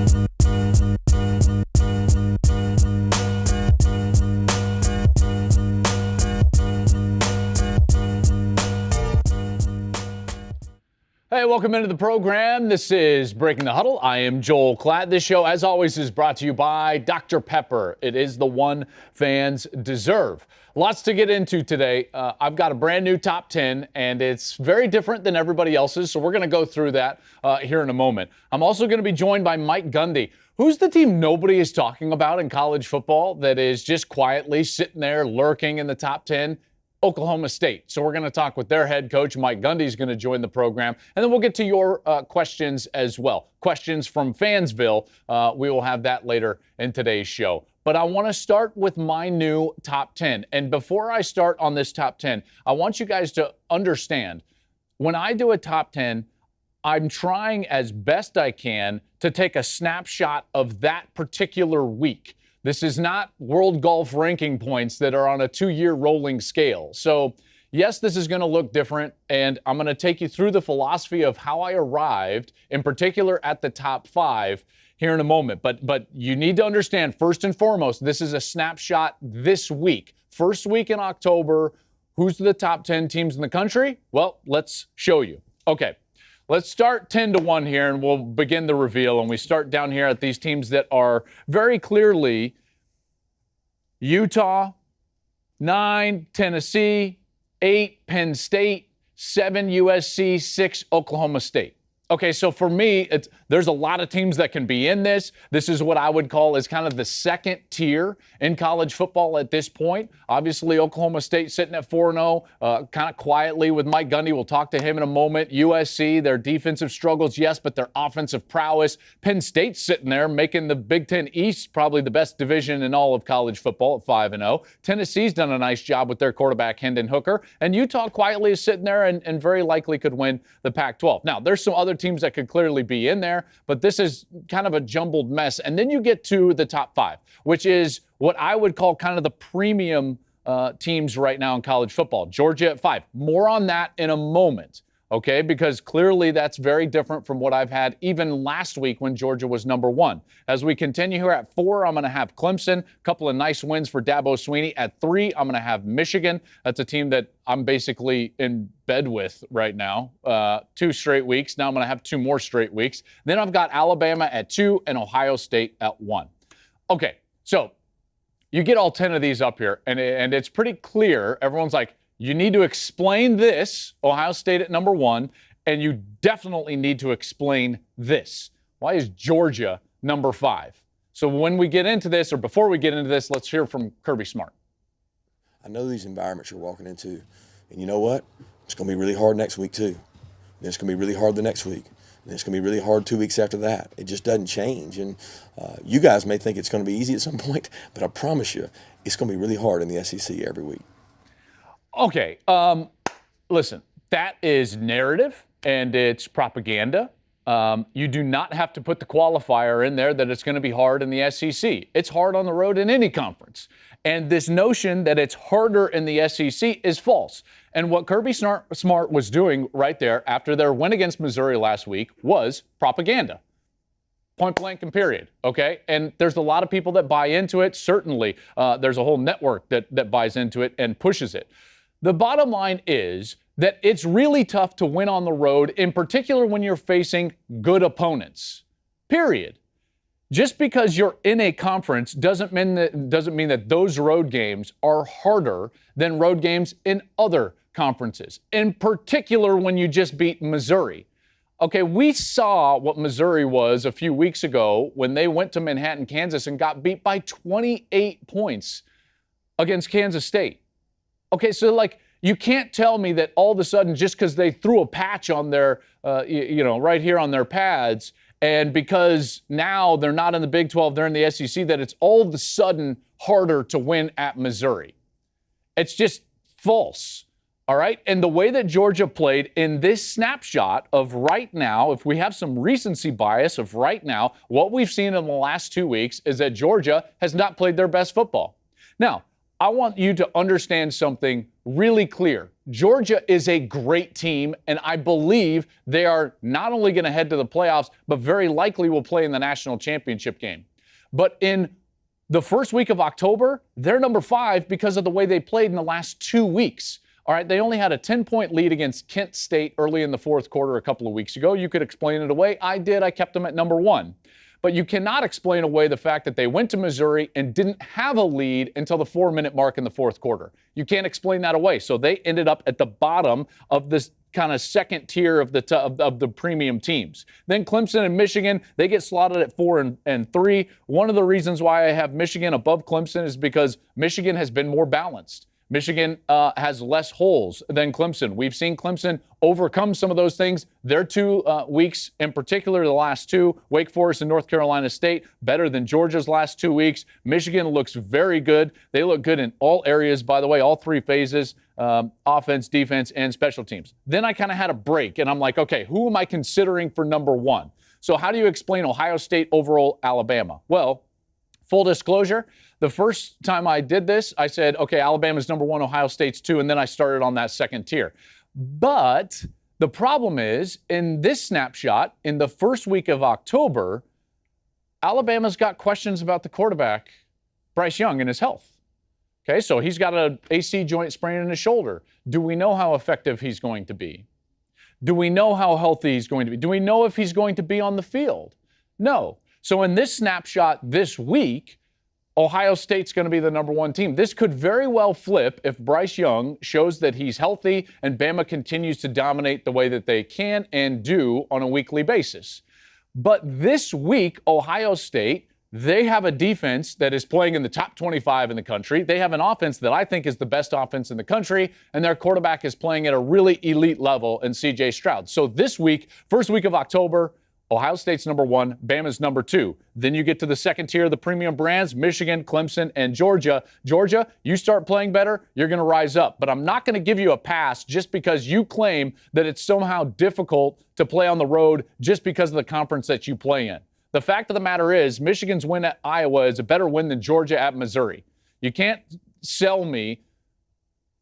Hey, welcome into the program. This is Breaking the Huddle. I am Joel Klatt. This show, as always, is brought to you by Dr. Pepper. It is the one fans deserve. Lots to get into today. I've got a brand new top 10, and it's very different than everybody else's, so we're going to go through that here in a moment. I'm also going to be joined by Mike Gundy. Who's the team nobody is talking about in college football that is just quietly sitting there lurking in the top 10? Oklahoma State. So we're going to talk with their head coach. Mike Gundy is going to join the program. And then we'll get to your questions as well. Questions from Fansville. We will have that later in today's show. But I want to start with my new top 10. And before I start on this top 10, I want you guys to understand, when I do a top 10, I'm trying as best I can to take a snapshot of that particular week. This is not world golf ranking points that are on a 2-year rolling scale. So, yes, this is going to look different, and I'm going to take you through the philosophy of how I arrived, in particular at the top 5 here in a moment. But you need to understand, first and foremost, this is a snapshot this week. First week in October, who's the top 10 teams in the country? Well, let's show you. Okay. Let's start 10-1 here, and we'll begin the reveal. And we start down here at these teams that are very clearly Utah, 9, Tennessee, 8, Penn State, 7, USC, 6, Oklahoma State. Okay, so for me, there's a lot of teams that can be in this. This is what I would call is kind of the second tier in college football at this point. Obviously, Oklahoma State sitting at 4-0, kind of quietly with Mike Gundy. We'll talk to him in a moment. USC, their defensive struggles, yes, but their offensive prowess. Penn State's sitting there making the Big Ten East probably the best division in all of college football at 5-0. Tennessee's done a nice job with their quarterback, Hendon Hooker. And Utah quietly is sitting there and very likely could win the Pac-12. Now, there's some other teams that could clearly be in there, but this is kind of a jumbled mess. And then you get to the top 5, which is what I would call kind of the premium teams right now in college football. Georgia at 5. More on that in a moment, okay? Because clearly that's very different from what I've had even last week when Georgia was number 1. As we continue here at 4, I'm going to have Clemson. A couple of nice wins for Dabo Swinney. At 3, I'm going to have Michigan. That's a team that I'm basically in bed with right now. 2 straight weeks. Now I'm going to have 2 more straight weeks. Then I've got Alabama at 2 and Ohio State at 1. Okay, so you get all 10 of these up here, and it's pretty clear. Everyone's like, you need to explain this, Ohio State at number 1, and you definitely need to explain this. Why is Georgia number 5? So when we get into this, or before we get into this, let's hear from Kirby Smart. I know these environments you're walking into, and you know what? It's going to be really hard next week too. And it's going to be really hard the next week. And it's going to be really hard 2 weeks after that. It just doesn't change. And you guys may think it's going to be easy at some point, but I promise you, it's going to be really hard in the SEC every week. Okay, listen, that is narrative and it's propaganda. You do not have to put the qualifier in there that it's going to be hard in the SEC. It's hard on the road in any conference. And this notion that it's harder in the SEC is false. And what Kirby Smart was doing right there after their win against Missouri last week was propaganda. Point blank and period, okay? And there's a lot of people that buy into it. Certainly, there's a whole network that buys into it and pushes it. The bottom line is that it's really tough to win on the road, in particular when you're facing good opponents, period. Just because you're in a conference doesn't mean that those road games are harder than road games in other conferences, in particular when you just beat Missouri. Okay, we saw what Missouri was a few weeks ago when they went to Manhattan, Kansas, and got beat by 28 points against Kansas State. Okay, so you can't tell me that all of a sudden just because they threw a patch on their, right here on their pads, and because now they're not in the Big 12, they're in the SEC, that it's all of a sudden harder to win at Missouri. It's just false. All right. And the way that Georgia played in this snapshot of right now, if we have some recency bias of right now, what we've seen in the last 2 weeks is that Georgia has not played their best football. Now, I want you to understand something really clear Georgia is a great team, and I believe they are not only going to head to the playoffs, but very likely will play in the national championship game. But in the first week of October, they're number 5 because of the way they played in the last 2 weeks. All right, they only had a 10-point lead against Kent State early in the fourth quarter a couple of weeks ago. You could explain it away. I did. I kept them at number 1. But you cannot explain away the fact that they went to Missouri and didn't have a lead until the 4-minute mark in the fourth quarter. You can't explain that away. So they ended up at the bottom of this kind of second tier of the premium teams. Then Clemson and Michigan, they get slotted at 4 and 3. One of the reasons why I have Michigan above Clemson is because Michigan has been more balanced. Michigan has less holes than Clemson. We've seen Clemson overcome some of those things. Their 2 weeks, in particular the last 2, Wake Forest and North Carolina State, better than Georgia's last 2 weeks. Michigan looks very good. They look good in all areas, by the way, all 3 phases, offense, defense, and special teams. Then I kind of had a break, and I'm like, okay, who am I considering for number 1? So how do you explain Ohio State over Alabama? Well, full disclosure, the first time I did this, I said, okay, Alabama's number 1, Ohio State's 2, and then I started on that second tier. But the problem is, in this snapshot, in the first week of October, Alabama's got questions about the quarterback, Bryce Young, and his health. Okay, so he's got an AC joint sprain in his shoulder. Do we know how effective he's going to be? Do we know how healthy he's going to be? Do we know if he's going to be on the field? No. So in this snapshot this week, Ohio State's going to be the number 1 team. This could very well flip if Bryce Young shows that he's healthy and Bama continues to dominate the way that they can and do on a weekly basis. But this week, Ohio State, they have a defense that is playing in the top 25 in the country. They have an offense that I think is the best offense in the country, and their quarterback is playing at a really elite level in C.J. Stroud. So this week, first week of October, Ohio State's number 1, Bama's number 2. Then you get to the second tier of the premium brands, Michigan, Clemson, and Georgia. Georgia, you start playing better, you're going to rise up. But I'm not going to give you a pass just because you claim that it's somehow difficult to play on the road just because of the conference that you play in. The fact of the matter is, Michigan's win at Iowa is a better win than Georgia at Missouri. You can't sell me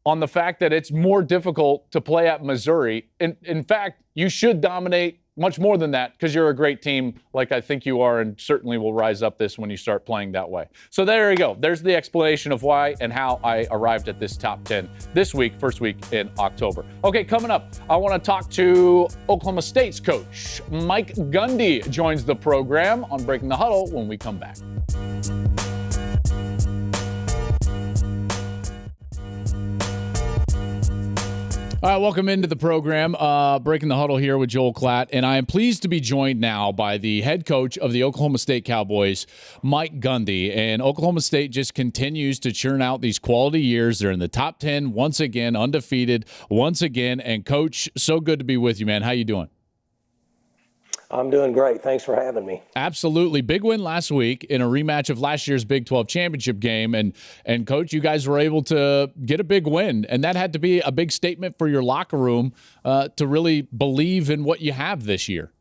on the fact that it's more difficult to play at Missouri. In fact, you should dominate much more than that because you're a great team like I think you are, and certainly will rise up this when you start playing that way. So there you go. There's the explanation of why and how I arrived at this top 10 this week, first week in October. Okay, coming up, I want to talk to Oklahoma State's coach. Mike Gundy joins the program on Breaking the Huddle when we come back. All right, welcome into the program. Breaking the Huddle here with Joel Klatt, and I am pleased to be joined now by the head coach of the Oklahoma State Cowboys, Mike Gundy. And Oklahoma State just continues to churn out these quality years. They're in the top 10 once again, undefeated once again. And Coach, so good to be with you, man. How you doing? I'm doing great. Thanks for having me. Absolutely. Big win last week in a rematch of last year's Big 12 championship game. And Coach, you guys were able to get a big win. And that had to be a big statement for your locker room to really believe in what you have this year.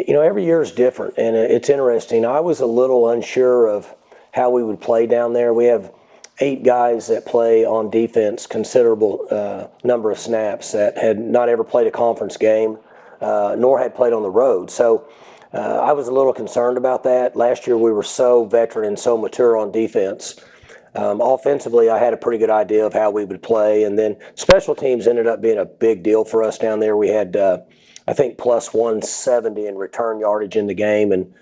You know, every year is different, and it's interesting. I was a little unsure of how we would play down there. We have 8 guys that play on defense, considerable number of snaps that had not ever played a conference game. Nor had played on the road. So I was a little concerned about that. Last year we were so veteran and so mature on defense. Offensively, I had a pretty good idea of how we would play. And then special teams ended up being a big deal for us down there. We had, I think, plus 170 in return yardage in the game and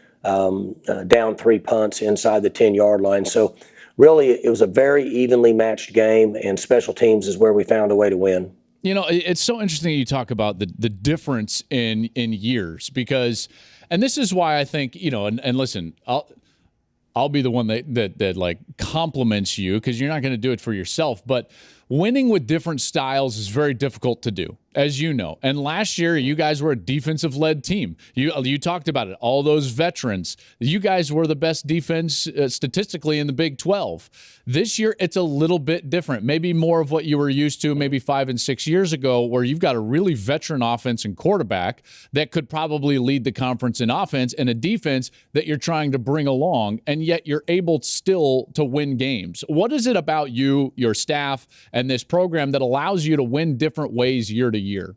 down 3 punts inside the 10-yard line. So really it was a very evenly matched game, and special teams is where we found a way to win. You know, it's so interesting you talk about the difference in years because, and this is why I think, you know, and listen, I'll be the one that like compliments you because you're not going to do it for yourself, but winning with different styles is very difficult to do, as you know. And last year, you guys were a defensive-led team. You talked about it. All those veterans. You guys were the best defense statistically in the Big 12. This year, it's a little bit different. Maybe more of what you were used to maybe 5 and 6 years ago, where you've got a really veteran offense and quarterback that could probably lead the conference in offense and a defense that you're trying to bring along, and yet you're able still to win games. What is it about you, your staff, and this program that allows you to win different ways year to year?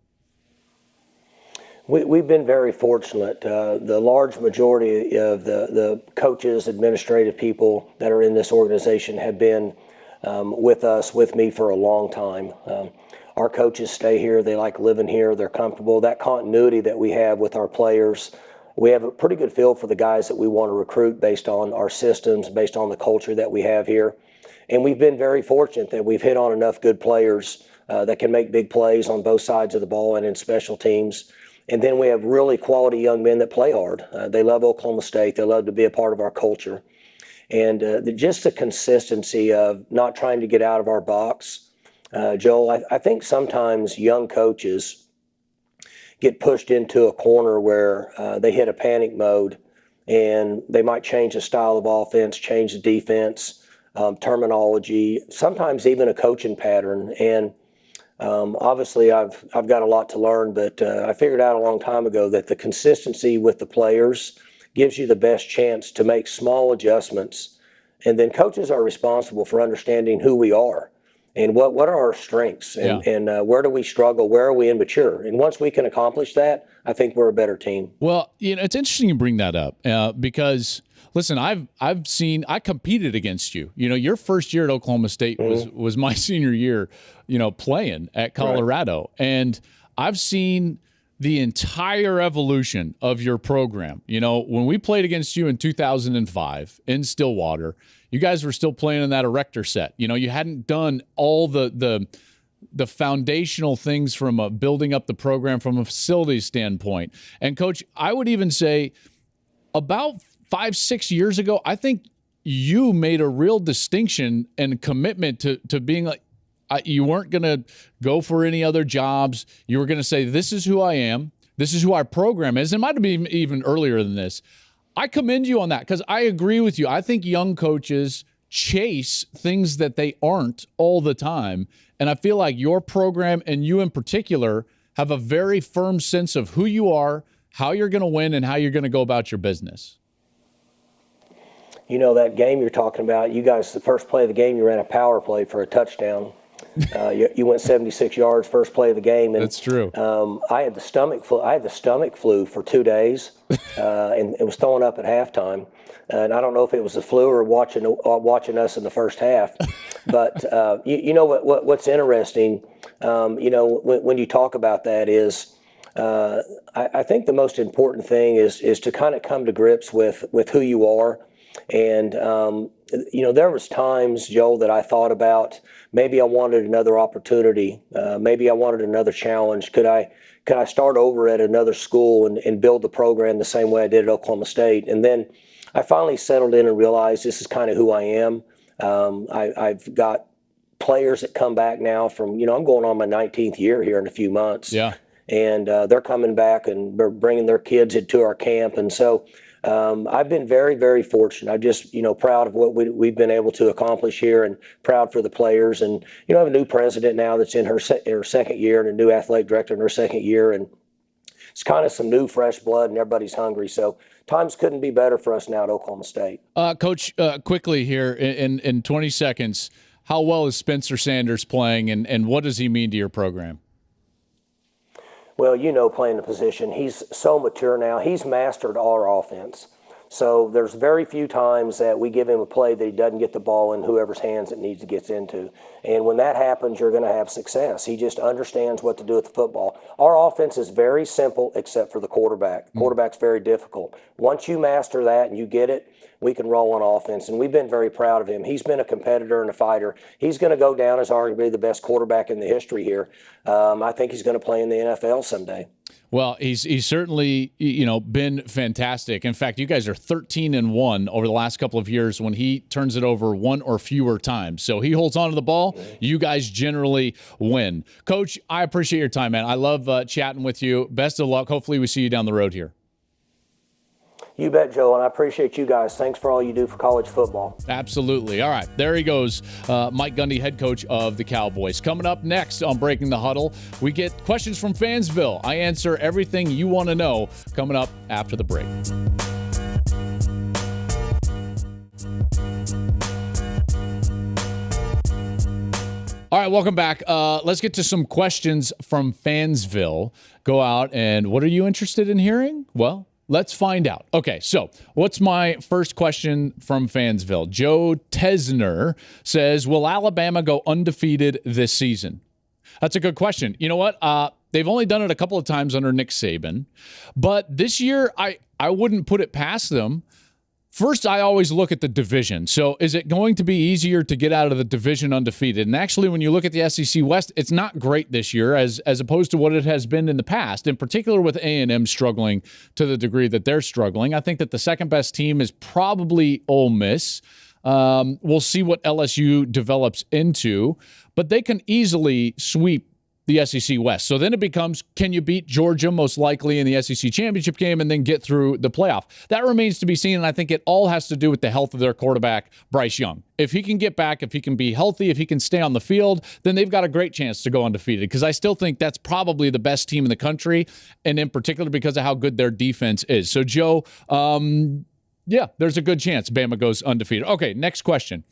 We've been very fortunate. The large majority of the coaches, administrative people that are in this organization have been with me for a long time. Our coaches stay here. They like living here. They're comfortable. That continuity that we have with our players, we have a pretty good feel for the guys that we want to recruit based on our systems, based on the culture that we have here. And we've been very fortunate that we've hit on enough good players that can make big plays on both sides of the ball and in special teams. And then we have really quality young men that play hard. They love Oklahoma State. They love to be a part of our culture. And just the consistency of not trying to get out of our box. Joel, I think sometimes young coaches get pushed into a corner where they hit a panic mode and they might change the style of offense, change the defense, terminology, sometimes even a coaching pattern. And obviously, I've got a lot to learn, but I figured out a long time ago that the consistency with the players gives you the best chance to make small adjustments. And then coaches are responsible for understanding who we are and what are our strengths and where do we struggle, where are we immature. And once we can accomplish that, I think we're a better team. Well, it's interesting you bring that up because – listen, I competed against you. Your first year at Oklahoma State was my senior year, playing at Colorado. Right. And I've seen the entire evolution of your program. When we played against you in 2005 in Stillwater, you guys were still playing in that erector set. You hadn't done all the foundational things from building up the program from a facilities standpoint. And, Coach, I would even say about 5-6 years ago, I think you made a real distinction and commitment to being like, you weren't going to go for any other jobs. You were going to say, this is who I am. This is who our program is. It might have been even earlier than this. I commend you on that because I agree with you. I think young coaches chase things that they aren't all the time. And I feel like your program and you in particular have a very firm sense of who you are, how you're going to win, and how you're going to go about your business. That game you're talking about, you guys, the first play of the game, you ran a power play for a touchdown. You went 76 yards first play of the game. And, that's true. I had the stomach flu for 2 days, and it was throwing up at halftime. And I don't know if it was the flu or watching us in the first half. But what's interesting, when you talk about that is, I think the most important thing is to kind of come to grips with who you are. And, there was times, Joel, that I thought about maybe I wanted another opportunity. Maybe I wanted another challenge. Could I start over at another school and build the program the same way I did at Oklahoma State? And then I finally settled in and realized this is kind of who I am. I've got players that come back now from, I'm going on my 19th year here in a few months. Yeah. And they're coming back and they're bringing their kids into our camp. And so I've been very, very fortunate. I'm just, proud of what we've been able to accomplish here and proud for the players. And, I have a new president now that's in her second year and a new athletic director in her second year. And it's kind of some new, fresh blood and everybody's hungry. So times couldn't be better for us now at Oklahoma State. Coach, quickly here in 20 seconds, how well is Spencer Sanders playing and what does he mean to your program? Well, playing the position, he's so mature now. He's mastered our offense. So there's very few times that we give him a play that he doesn't get the ball in whoever's hands it needs to get into. And when that happens, you're going to have success. He just understands what to do with the football. Our offense is very simple except for the quarterback. Quarterback's very difficult. Once you master that and you get it, we can roll on offense. And we've been very proud of him. He's been a competitor and a fighter. He's going to go down as arguably the best quarterback in the history here. I think he's going to play in the NFL someday. Well, he's certainly, been fantastic. In fact, you guys are 13-1 over the last couple of years when he turns it over one or fewer times. So he holds on to the ball. You guys generally win. Coach, I appreciate your time, man. I love chatting with you. Best of luck. Hopefully we see you down the road here. You bet, Joel, and I appreciate you guys. Thanks for all you do for college football. Absolutely. All right, there he goes, Mike Gundy, head coach of the Cowboys. Coming up next on Breaking the Huddle, we get questions from Fansville. I answer everything you want to know coming up after the break. All right, welcome back. Let's get to some questions from Fansville. Go out and what are you interested in hearing? Well, let's find out. Okay, so what's my first question from Fansville? Joe Tesner says, will Alabama go undefeated this season? That's a good question. You know what? They've only done it a couple of times under Nick Saban. But this year, I wouldn't put it past them. First, I always look at the division. So is it going to be easier to get out of the division undefeated? And actually, when you look at the SEC West, it's not great this year as opposed to what it has been in the past, in particular with A&M struggling to the degree that they're struggling. I think that the second best team is probably Ole Miss. We'll see what LSU develops into, but they can easily sweep the SEC West. So then it becomes, can you beat Georgia most likely in the SEC championship game and then get through the playoff? That remains to be seen, and I think it all has to do with the health of their quarterback, Bryce Young. If he can get back, if he can be healthy, if he can stay on the field, then they've got a great chance to go undefeated, because I still think that's probably the best team in the country, and in particular because of how good their defense is. So, Joe, yeah, there's a good chance Bama goes undefeated. Okay, next question.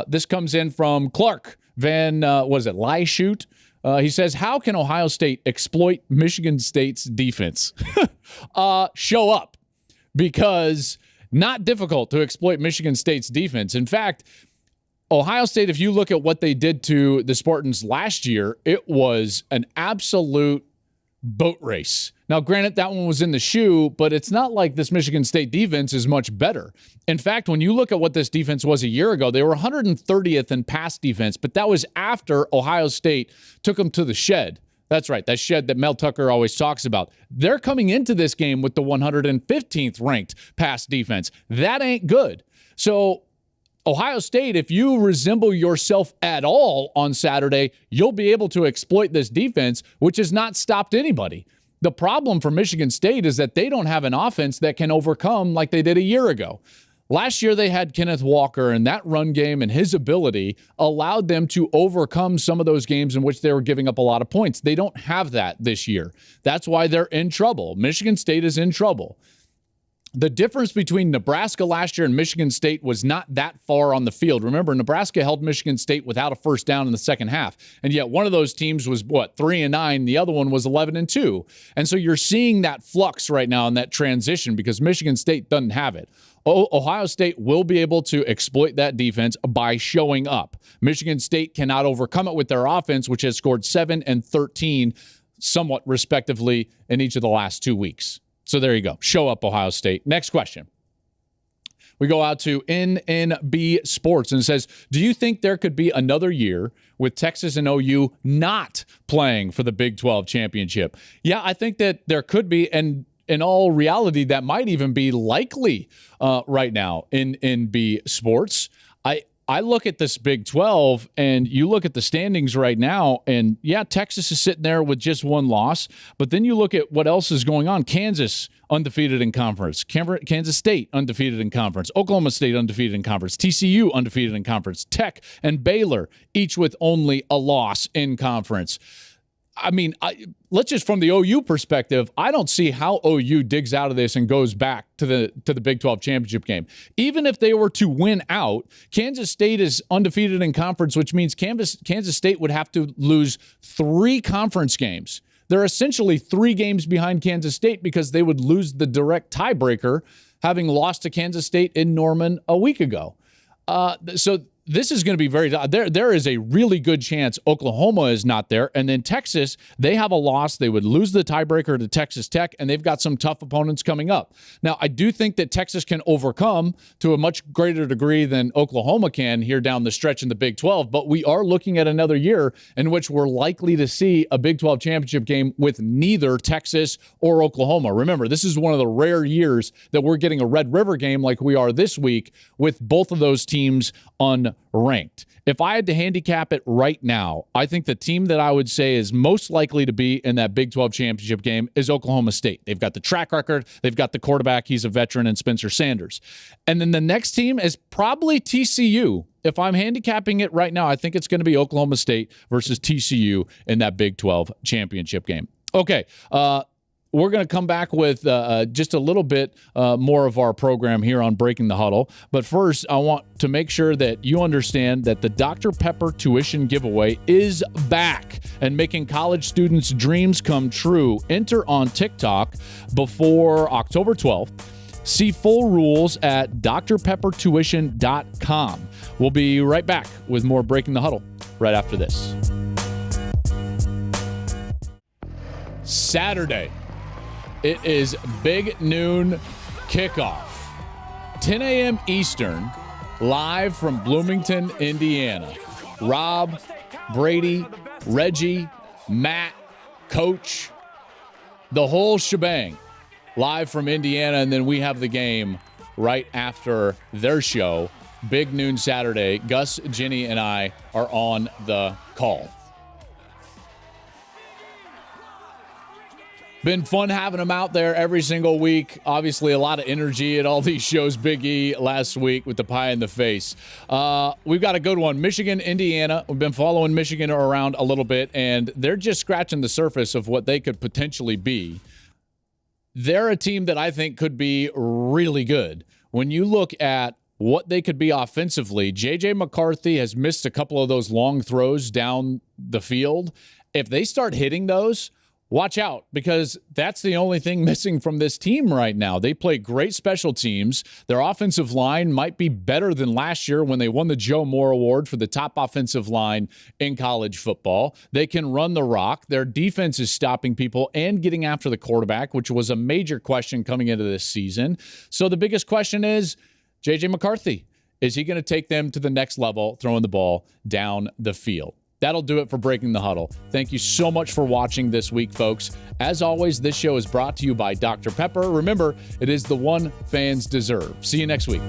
This comes in from Clark Van, Lyshoot? He says, how can Ohio State exploit Michigan State's defense? Show up, because not difficult to exploit Michigan State's defense. In fact, Ohio State, if you look at what they did to the Spartans last year, it was an absolute boat race. Now, granted, that one was in the shoe, but it's not like this Michigan State defense is much better. In fact, when you look at what this defense was a year ago, they were 130th in pass defense, but that was after Ohio State took them to the shed. That's right, that shed that Mel Tucker always talks about. They're coming into this game with the 115th ranked pass defense. That ain't good. So Ohio State, if you resemble yourself at all on Saturday, you'll be able to exploit this defense, which has not stopped anybody. The problem for Michigan State is that they don't have an offense that can overcome like they did a year ago. Last year, they had Kenneth Walker, and that run game and his ability allowed them to overcome some of those games in which they were giving up a lot of points. They don't have that this year. That's why they're in trouble. Michigan State is in trouble. The difference between Nebraska last year and Michigan State was not that far on the field. Remember, Nebraska held Michigan State without a first down in the second half. And yet one of those teams was, 3-9. The other one was 11-2. And so you're seeing that flux right now in that transition because Michigan State doesn't have it. Ohio State will be able to exploit that defense by showing up. Michigan State cannot overcome it with their offense, which has scored 7 and 13, somewhat respectively, in each of the last 2 weeks. So there you go. Show up, Ohio State. Next question. We go out to NNB Sports and it says, do you think there could be another year with Texas and OU not playing for the Big 12 championship? Yeah, I think that there could be, and in all reality, that might even be likely right now in NB Sports. I look at this Big 12, and you look at the standings right now, and yeah, Texas is sitting there with just one loss, but then you look at what else is going on. Kansas, undefeated in conference. Kansas State, undefeated in conference. Oklahoma State, undefeated in conference. TCU, undefeated in conference. Tech and Baylor, each with only a loss in conference. I mean, let's just from the OU perspective, I don't see how OU digs out of this and goes back to the Big 12 championship game. Even if they were to win out, Kansas State is undefeated in conference, which means Kansas State would have to lose 3 conference games. They're essentially 3 games behind Kansas State because they would lose the direct tiebreaker, having lost to Kansas State in Norman a week ago. So this is going to be very – there is a really good chance Oklahoma is not there. And then Texas, they have a loss. They would lose the tiebreaker to Texas Tech, and they've got some tough opponents coming up. Now, I do think that Texas can overcome to a much greater degree than Oklahoma can here down the stretch in the Big 12, but we are looking at another year in which we're likely to see a Big 12 championship game with neither Texas or Oklahoma. Remember, this is one of the rare years that we're getting a Red River game like we are this week with both of those teams unranked. If I had to handicap it right now, I think the team that I would say is most likely to be in that Big 12 championship game is Oklahoma State. They've got the track record. They've got the quarterback. He's a veteran, and Spencer Sanders. And then the next team is probably TCU. If I'm handicapping it right now, I think it's going to be Oklahoma State versus TCU in that Big 12 championship game. Okay, we're going to come back with just a little bit more of our program here on Breaking the Huddle. But first, I want to make sure that you understand that the Dr. Pepper tuition giveaway is back and making college students' dreams come true. Enter on TikTok before October 12th. See full rules at drpeppertuition.com. We'll be right back with more Breaking the Huddle right after this. Saturday. It is Big Noon Kickoff. 10 a.m. Eastern, live from Bloomington, Indiana. Rob, Brady, Reggie, Matt, Coach, the whole shebang, live from Indiana. And then we have the game right after their show. Big Noon Saturday. Gus, Jenny, and I are on the call. Been fun having them out there every single week. Obviously, a lot of energy at all these shows. Big E last week with the pie in the face. We've got a good one. Michigan, Indiana. We've been following Michigan around a little bit, and they're just scratching the surface of what they could potentially be. They're a team that I think could be really good. When you look at what they could be offensively, J.J. McCarthy has missed a couple of those long throws down the field. If they start hitting those, watch out, because that's the only thing missing from this team right now. They play great special teams. Their offensive line might be better than last year when they won the Joe Moore Award for the top offensive line in college football. They can run the rock. Their defense is stopping people and getting after the quarterback, which was a major question coming into this season. So the biggest question is, J.J. McCarthy, is he going to take them to the next level, throwing the ball down the field? That'll do it for Breaking the Huddle. Thank you so much for watching this week, folks. As always, this show is brought to you by Dr. Pepper. Remember, it is the one fans deserve. See you next week.